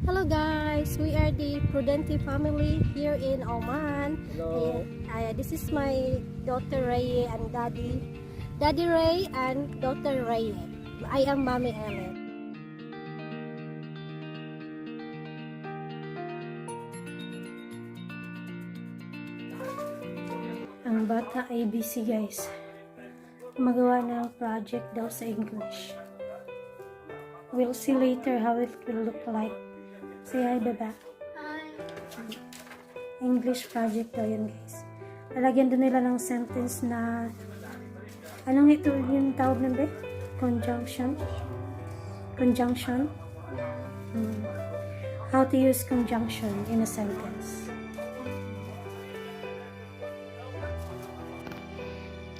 Hello guys, we are the Prudenti family here in Oman. Hello. This is my daughter Ray and Daddy Ray and daughter Ray. I am Mommy Ellen. Ang bata ABC guys, magawa ng project daw sa English. We'll see later how it will look like. Say hi, baba. Hi. English project daw yun, guys. Lalagyan din nila ng sentence na anong ito yung tawag nun ba? Conjunction. How to use conjunction in a sentence.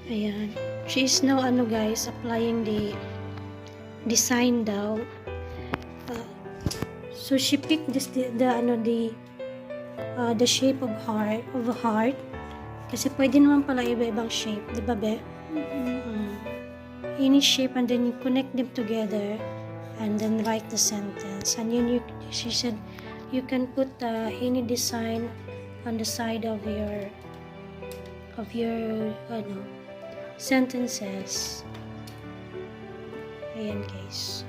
Ayan. She is now guys, applying the design daw. So she picked the shape of a heart. Kasi pwede naman pala iba-ibang shape, di ba be? Any shape, and then you connect them together and then write the sentence. And yun, she said you can put any design on the side of your sentences. Ayan guys.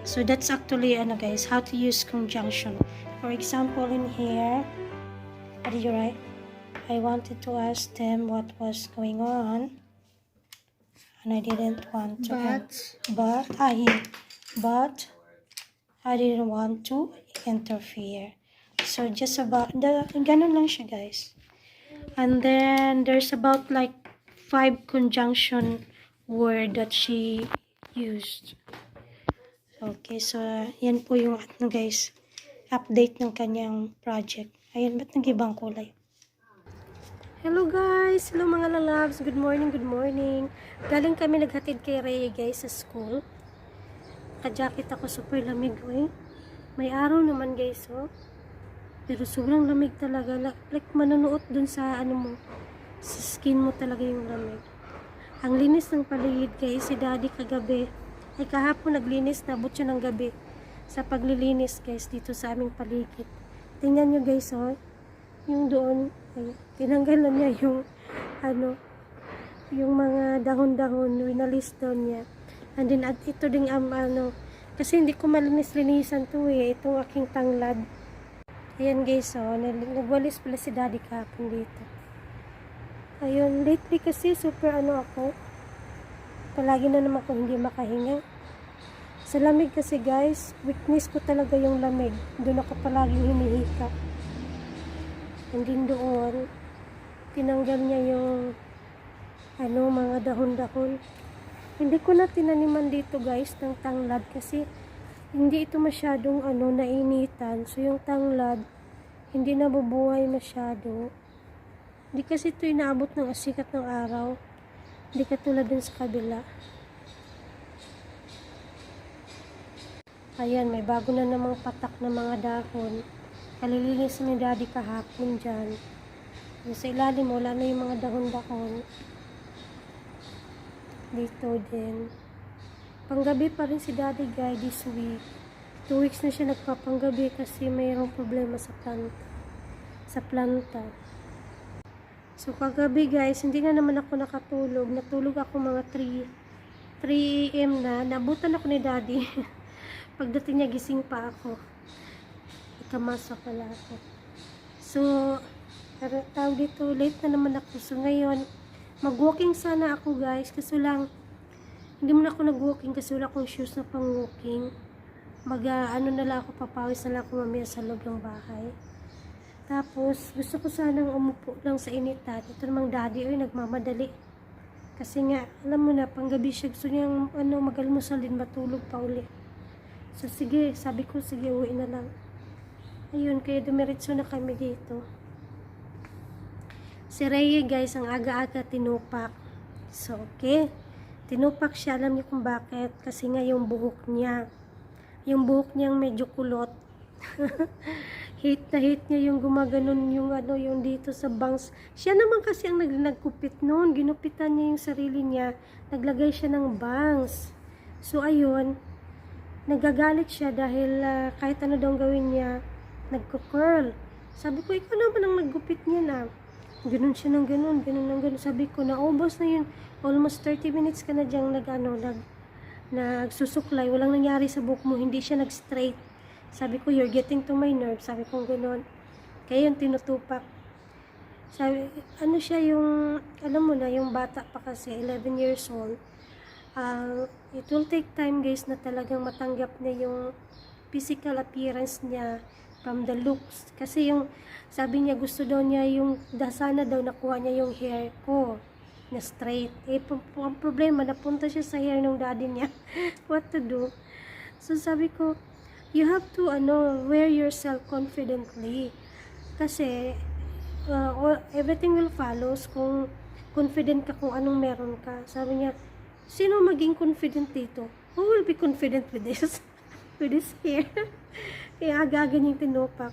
So that's actually guys, how to use conjunction. For example, in here, what did you write? I wanted to ask them what was going on, and I didn't want to. But I didn't want to interfere. So just about ganun lang siya guys. And then there's about like 5 conjunction word that she used. Okay, so yan po yung guys, update ng kanyang project. Ayan, ba't nag-ibang kulay? Hello guys! Hello mga lalabs! Good morning, good morning! Galing kami naghatid kay Rhea guys sa school. Naka-jacket ako, super lamig eh. May araw naman guys oh. Pero sobrang lamig talaga. Like manunuot dun sa sa skin mo talaga yung lamig. Ang linis ng paligid guys, si Daddy kagabi. Ay kahapon naglinis, nabot siya ng gabi sa paglilinis guys dito sa aming paligid. Tingnan nyo guys oh, yung doon, ay, tinanggalan niya yung yung mga dahon-dahon, winalis doon niya. And then at ito ding kasi hindi ko malinis-linisan to eh, itong aking tanglad. Ayan guys oh, nagwalis pala si Daddy kahapon dito. Ayun, lately kasi super ako. Palagi na naman ako hindi makahinga. Sa lamig kasi guys, weakness ko talaga yung lamig. Doon ako palaging hinihika. And then doon, tinanggal niya yung mga dahon-dahon. Hindi ko na tinaniman dito guys ng tanglad kasi hindi ito masyadong nainitan. So yung tanglad, hindi nabubuhay masyado. Hindi kasi ito inaabot ng sikat ng araw. Hindi katulad din sa kabila. Ayan, may bago na namang patak na mga dahon. Kalilinis ni Daddy kahapon dyan. Sa ilalim, wala na yung mga dahon-dahon. Dito din. Panggabi pa rin si Daddy guy this week. 2 weeks na siya nagpapanggabi kasi mayroong problema sa planta. So kagabi guys, hindi na naman ako nakatulog. Natulog ako mga 3 AM na. Nabutan ako ni Daddy. Pagdating niya, gising pa ako. Ikamasa pala ako. So, tawag dito, late na naman ako. So ngayon, mag-walking sana ako guys. Kasi hindi mo na ako nag-walking kasi wala akong shoes na pang-walking. Na lang ako, papawis na lang ako mamaya sa loob ng bahay. Tapos, gusto ko sanang umupo lang sa initan. Ito namang Daddy, nagmamadali. Kasi nga, alam mo na, panggabi siya. Gusto niyang, mag-almusal din, matulog pa uli. So, sige, sabi ko, sige, uwi na lang. Ayun, kaya dumiretso na kami dito. Si Rhea, guys, ang aga-aga tinupak. So, okay. Tinupak siya, alam niyo kung bakit. Kasi nga, yung buhok niyang medyo kulot. Hate niya yung gumaganon yung dito sa bangs. Siya naman kasi ang nagkupit noon. Ginupitan niya yung sarili niya. Naglagay siya ng bangs. So ayun, nagagalit siya dahil kahit ano daw gawin niya, nagko-curl. Sabi ko, ikaw naman ang naggupit niya na. Ganun siya ng ganun, ganun ng ganun. Sabi ko, naubos na yun. Almost 30 minutes ka na diyang nagsusuklay. Walang nangyari sa buhok mo, hindi siya nag-straight. Sabi ko, you're getting to my nerves. Sabi ko, ganun. Kaya yung tinutupak. Sabi, ano siya yung, alam mo na, yung bata pa kasi, 11 years old. It will take time guys na talagang matanggap niya yung physical appearance niya from the looks. Kasi yung, sabi niya gusto daw niya yung, sana daw nakuha niya yung hair ko na straight. Ang problema, napunta siya sa hair ng daddy niya. What to do? So sabi ko, you have to wear yourself confidently. Kasi, everything will follows kung confident ka kung anong meron ka. Sabi niya, sino maging confident dito? Who will be confident with this? With this hair? Kaya agagan yung tinupak.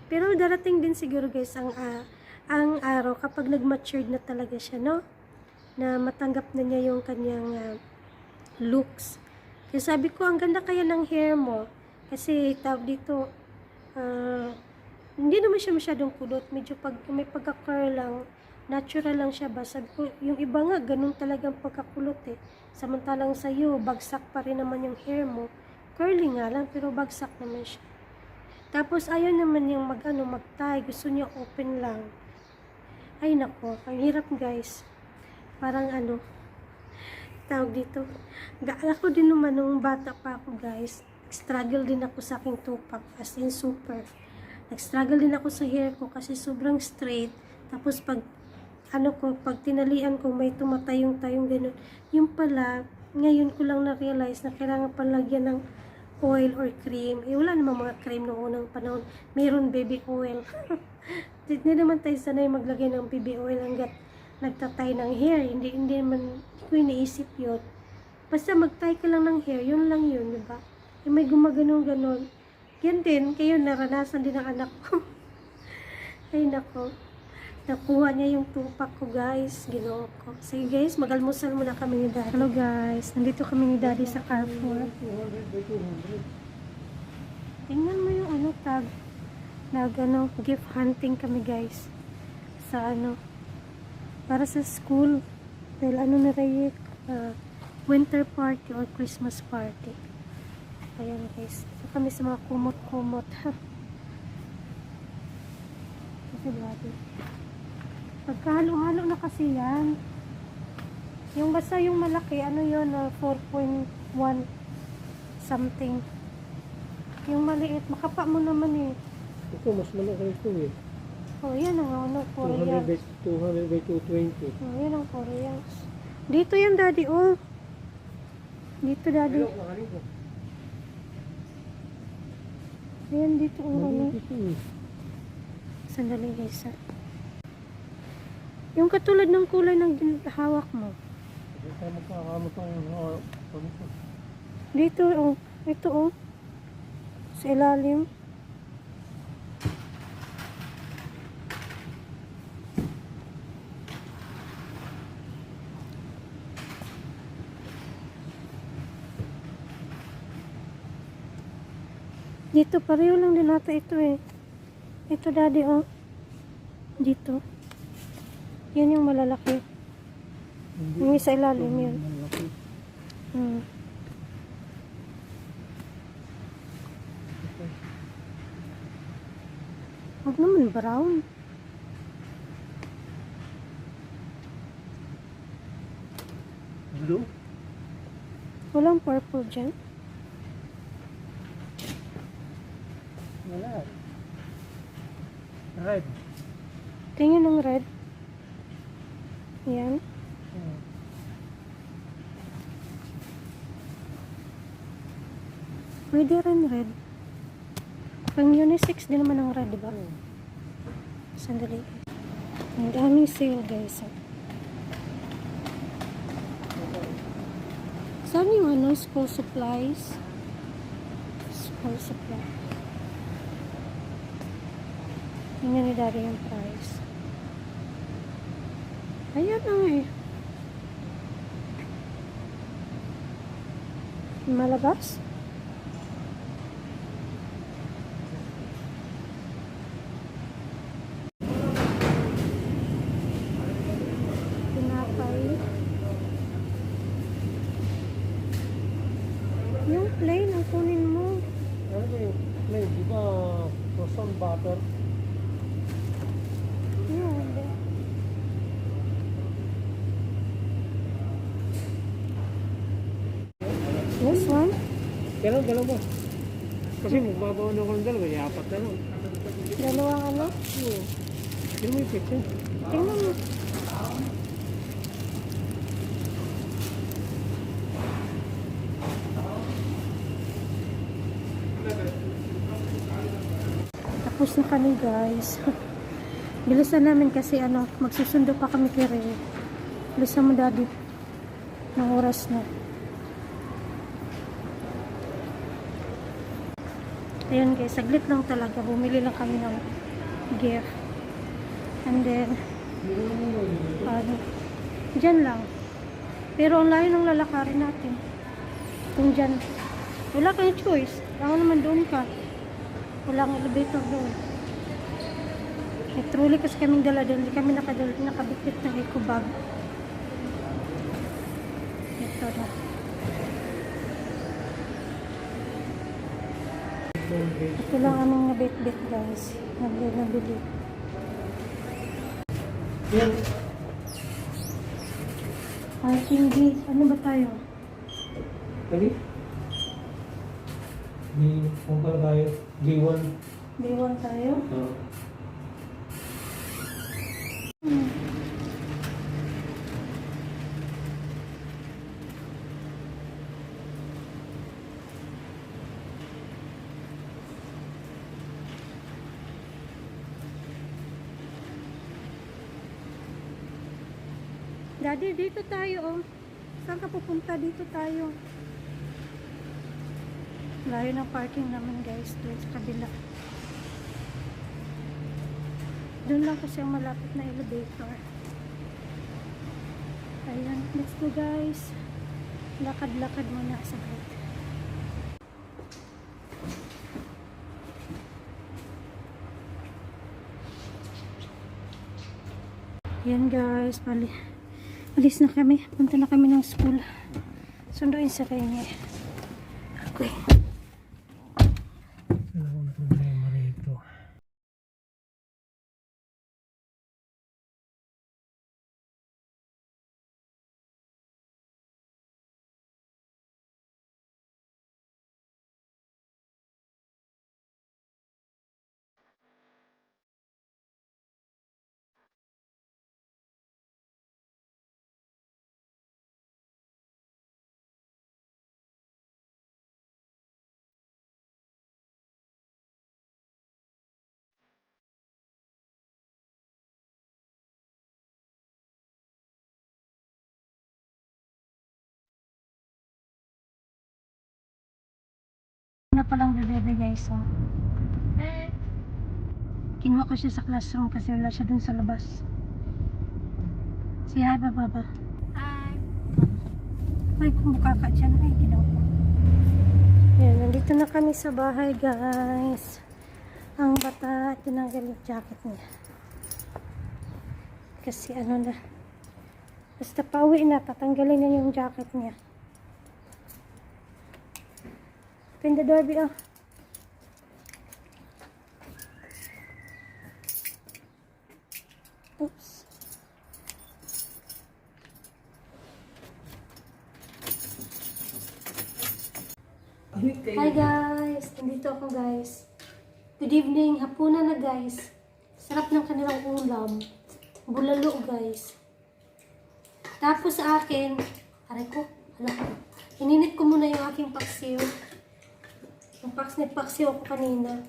Pero darating din siguro guys ang araw kapag nag-matured na talaga siya, no? Na matanggap na niya yung kanyang looks. Kaya sabi ko, ang ganda kaya ng hair mo. Kasi tawag dito, hindi naman siya masyadong kulot. Medyo may pagka-curl lang. Natural lang siya ba? Sabi ko, yung iba nga, ganun talagang pagkakulot eh. Samantalang sa'yo, bagsak pa rin naman yung hair mo. Curly nga lang, pero bagsak naman siya. Tapos, ayaw naman yung mag-tie. Gusto niya open lang. Ay, nako. Ang hirap, guys. Parang tawag dito. Ako din naman, nung bata pa ako, guys, struggle din ako sa aking tupak. As in, super. Nag-struggle din ako sa hair ko kasi sobrang straight. Tapos, pag tinalian ko, may tumatayong-tayong gano'n. Yung pala, ngayon ko lang na-realize na kailangan palagyan ng oil or cream. Wala namang mga cream noong unang panahon. Mayroon baby oil. Hindi naman tayo sanay maglagay ng baby oil hanggat nagtatay ng hair. Hindi naman ko iniisip yun. Basta mag-tie ka lang ng hair, yun lang yun, diba? May gumaganon-ganon. Yan din, kayo naranasan din ng anak ko. Ay nako. Nakuha niya yung tupak ko, guys. Ginoo ko. Sige, guys, mag-almusal muna kami ni Daddy. Hello, guys. Nandito kami ni Daddy sa Carrefour. Tingnan mo yung tag. Gift hunting kami, guys. Sa para sa school. Dahil na rin, winter party or Christmas party. Ayan, guys. So, kami sa mga kumot-kumot. Kasi Daddy. Pagkahalo-halo na kasi yan. Yung basta yung malaki, yun, 4.1 something. Yung maliit, makapa mo naman eh. Ito, mas malaki ito eh. Oh, yan ang 4 yards. 200 by 220. Oh, yan ang 4 yards. Dito yan, Daddy, oh. Dito, Daddy. Ayan, dito, oh. Sandali, guys, ha. Yung katulad ng kulay ng hawak mo. Dito, oh. Ito, oh. Sa ilalim. Dito, pareho lang din nata ito eh. Ito, Daddy, oh. Dito. Yan yung malalaki. Yung isa ilalim yun. Huwag naman brown. Blue? Walang purple dyan. Wala. Red. Tingin ng red. Yan. Pwede rin red. Pang unisex din naman ang red, diba? Sandali. Ang daming sale, guys. Saan yung school supplies? School supply. Tingnan ni Daddy yung price. Ayan na eh. Malabas? evaporator. Hindi. This one? Dalawa. Kasi magbabaw na ko ng dalawa, apat na lang. Dalawang ano? Oo. Hindi mo yung picture. Tingnan mo. Tapos na kami guys. Bilisan namin kasi ano, magsusundo pa kami kay Rhea. Bilisan mo daddy. Ng oras na. Ayun guys, saglit lang talaga. Bumili lang kami ng gift. And then, dyan lang. Pero ang layo ng lalakarin natin. Kung dyan, wala kang choice. Kaya naman doon ka. Walang elevator doon. May trolley kasi kaming dala doon. Hindi kami nakabitbit ng eco bag. Ito na. Ito lang aming nabit-bit guys. Nabili. Yan. Ay, hindi. Ano ba tayo? Lagi? Kung pala tayo, G1. B1 tayo? Oo. Daddy, dito tayo oh. Saan ka pupunta? Dito tayo. Layo ng parking naman guys. Doon sa kabila. Doon lang kasi ang malapit na elevator. Ayan. Let's go guys. Lakad-lakad muna sa saglit. Ayan guys. Alis na kami. Punta na kami ng school. Sunduin sa kanya. Okay. Wala akong problema rito. Na palang bebe guys oh. Kinuha ko siya sa classroom kasi wala siya dun sa labas. Si hi baba. Hi. Ay kumuka ka dyan. Ay ginawa ko. Yan, nandito na kami sa bahay guys. Ang bata tinanggal yung jacket niya. Kasi ano na. Basta pauwi na, tatanggalin na yung jacket niya. Open the door, oh. Oops. Hi guys! Nandito ako guys. Good evening. Hapunan na guys. Sarap ng kanilang ulam. Bulalo guys. Tapos sa akin, aray ko, hala ko. Ininit ko muna yung aking paksiw. Yung paksiw ako kanina.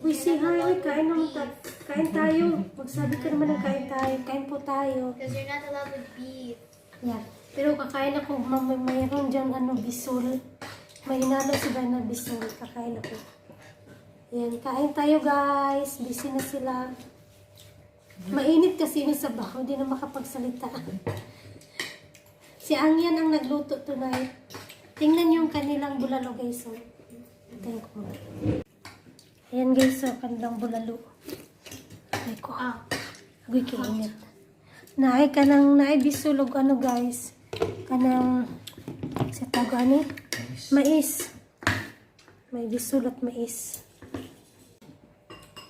Uy, si hi, kain naman tayo. Kain tayo. Magsabi ka naman ng kain tayo. Kain po tayo. Because you're not allowed to beef. Yeah. Pero kakain ako, mayroon dyan bisul. May hinalo sila na bisul. Kakain ako. Yan, kain tayo guys. Busy na sila. Mainit kasi yung sabaw. Hindi na makapagsalita. Si Angyan ang nagluto tonight. Tingnan yung kanilang bulalo guys. Oh. Tingnan ko muna. Ayan guys, so kanilang bulalo. Ay ko. Agoy kainit. Naay ka ng bisulog ano guys. Kanang sa tawag mais. May bisul at mais.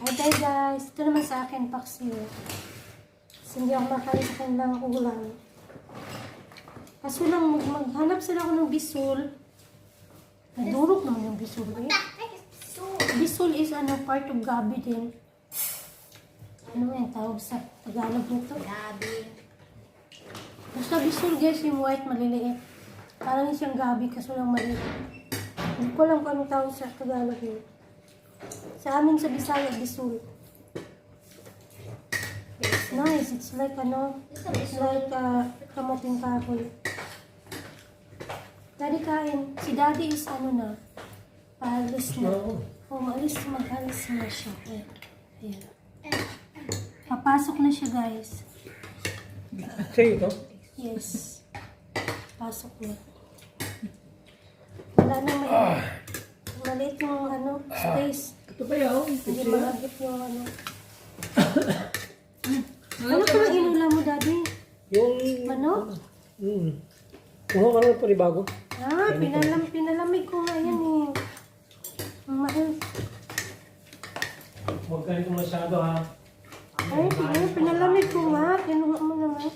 Okay guys, ito naman sa akin, paksiw. Kasi hindi ako makain sa kanilang ulam. Kaso lang, maghanap sila ako ng bisul. Nadurok naman yung bisul eh. Bisul is part of gabi din. Ano yung tawag sa Tagalog nito? Gabi. Basta bisul guys, yung white maliliit. Parang siyang gabi kaso lang maliit. Hindi ko alam kung anong tawag sa Tagalog yun. Sa amin sa Bisaya, bisul. It's nice. It's like it's like kamuting kahoy. Daddy kain. Si Daddy is na, paalis na. Mag-alis na siya. Ayan. Papasok na siya guys. Sa'yo ito? Yes. Pasok na. Wala na maliit yung space. Ito ba yun? Hindi malagip yung Ano ka lang inulam mo, Daddy? Yung... Manok? Kung ano pa rin bago? Pinalamig ko nga yan eh. Mahal. Huwag ka rin masyado ha. Ay, pinalamig ko nga. Kinuha mo naman.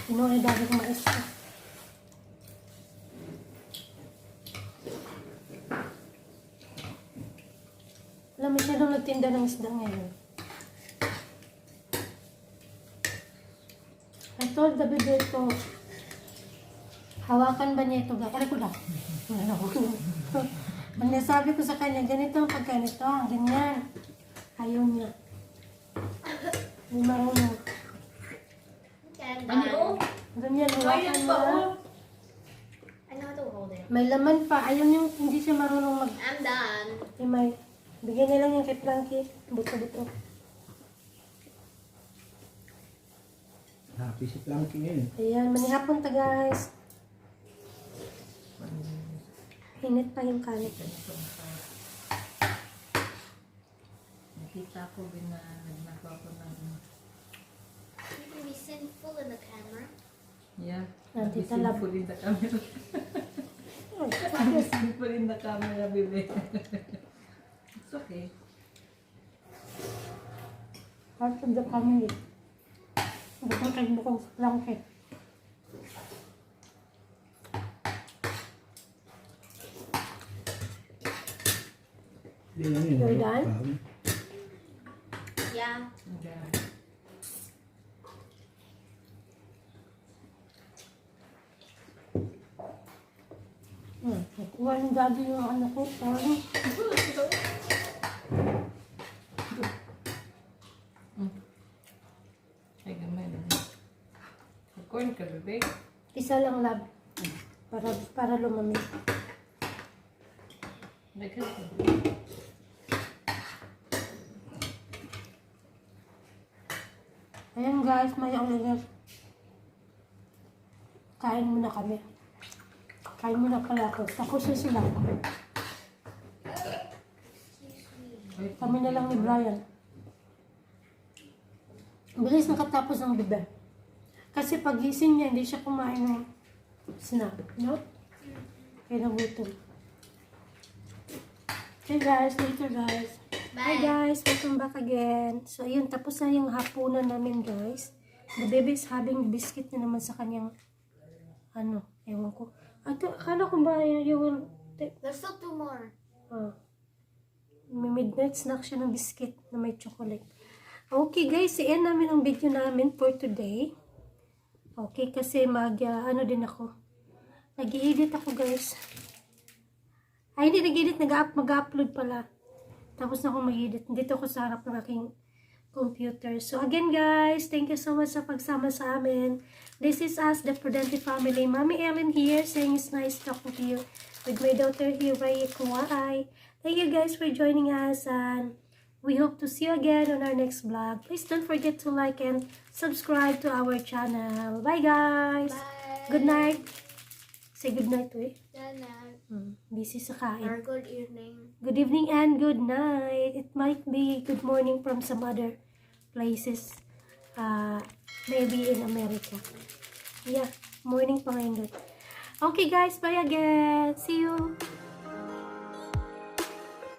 Kinuha yung Daddy kong mais ko. Alam mo siya nung nagtinda ng isda ngayon. I told the baby ko, hawakan ba niya ito? Aray ko lang. Ang nasabi ko sa kanya, ganito ang pagkanito, ganyan. Ayaw niya. Hindi marunong. Ganyan, hawakan mo. I know how to hold it. May laman pa. Ayaw niya, hindi siya marunong I'm done. May, bigyan niya lang yung kay Planky. Buto-buto. Happy si Planky ngayon. Ayan, manihapon ta guys. Init pa yung kalit. Nakita ko nagagawa ko ng... You can be sinful in the camera. Yeah. Nandito lab. Sinful in the camera. Sinful in the camera, baby. It's okay. Part of the family. Bukong sa Planky. You're done? Yeah. Okay. Nakuha ng Daddy yung anak ko. Sorry. Ay, gamay na. Corn ka, bebe. Isa lang lab. Para lumamig. Ayan guys, may ulit. Kain muna kami. Kain muna pala ako. Tapos na sila. Kami na lang ni Brian. Bilis nakatapos ng bebe. Kasi pagising niya, hindi siya kumain ng snack. No? Kaya nagutom. Okay guys, later guys. Hi Bye. guys, welcome back again. So ayun, tapos na yung hapunan namin guys. The baby is having biscuit na naman sa kanyang ewan ko. Akala ko ba you will take, There's still 2 more. may midnight snack siya ng biscuit na may chocolate. Okay guys, i-end namin ang video namin for today. Okay, kasi din ako. Nag-i-edit ako guys. Ay, hindi nag-edit, mag-upload pala. Tapos na akong mag-edit. Dito ako sa harap ng aking computer. So again guys, thank you so much sa pagsama sa amin. This is us, the Prudente family. Mommy Ellen here, saying it's nice talking to you. With my daughter here, Ray Kuwai. Thank you guys for joining us, and we hope to see you again on our next vlog. Please don't forget to like and subscribe to our channel. Bye guys! Bye. Good night! Say good night, we. Good night. Busy sa kain. Or good evening. Good evening and good night. It might be good morning from some other places. Maybe in America. Yeah, morning pa ngayon doon. Okay guys, bye again. See you.